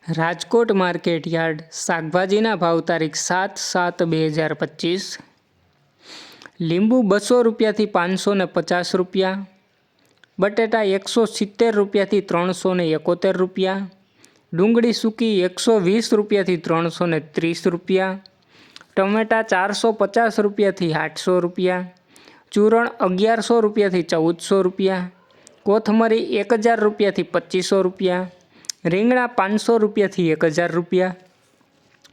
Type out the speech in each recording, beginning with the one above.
Rajkot market yard શાકભાજીના ભાવ તારીખ 7/7/2025। લીંબુ 200 રૂપિયાથી 550 રૂપિયા, બટેટા 170 રૂપિયાથી 371 રૂપિયા, ડુંગળી સૂકી 120 રૂપિયાથી 330 રૂપિયા, ટમેટા 450 રૂપિયાથી 800 રૂપિયા, ચૂરણ 1100 રૂપિયાથી 1400 રૂપિયા, કોથમરી 1000 રૂપિયાથી 2500 રૂપિયા, રીંગણા 500 રૂપિયાથી 1000 રૂપિયા,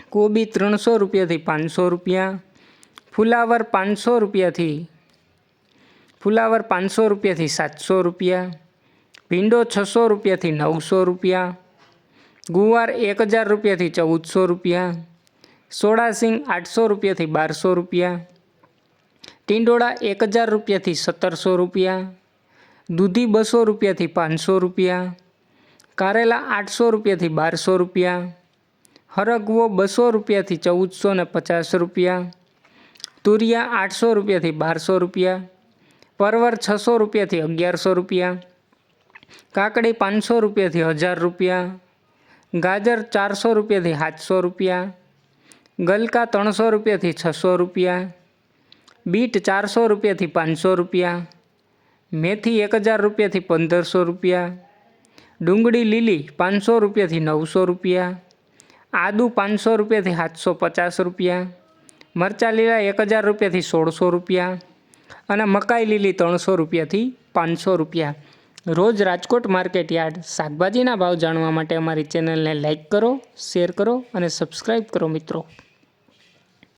કોબી 300 રૂપિયાથી 500 રૂપિયા, ફુલાવર 500 રૂપિયાથી 700 રૂપિયા, ભીંડો 600 રૂપિયાથી 900 રૂપિયા, ગુવાર 1000 રૂપિયાથી 1400 રૂપિયા, સોડાસિંગ 800 રૂપિયાથી 1200 રૂપિયા, ટીંડોળા 1000 રૂપિયાથી 1700 રૂપિયા, દૂધી 200 રૂપિયાથી 500 રૂપિયા, કારેલા 800 રૂપિયાથી 1200 રૂપિયા, હરગવો 200 રૂપિયાથી 1450 રૂપિયા, તુરિયા 800 રૂપિયાથી 1200 રૂપિયા, પરવર 600 રૂપિયાથી 1100 રૂપિયા, કાકડી 500 રૂપિયાથી 1000 રૂપિયા, ગાજર 400 રૂપિયાથી 700 રૂપિયા, ગલકા 300 રૂપિયાથી 600 રૂપિયા, બીટ 400 રૂપિયાથી 500 રૂપિયા, મેથી 1000 રૂપિયાથી 1500 રૂપિયા, ડુંગળી લીલી 500 રૂપિયાથી 900 રૂપિયા, આદુ 500 રૂપિયાથી 750 રૂપિયા, મરચાં લીલા 1000 રૂપિયાથી 1600 રૂપિયા અને મકાઈ લીલી 300 રૂપિયાથી 500 રૂપિયા। રોજ રાજકોટ માર્કેટ યાર્ડ શાકભાજીના ભાવ જાણવા માટે અમારી ચેનલને લાઇક કરો, શેર કરો અને સબસ્ક્રાઈબ કરો મિત્રો।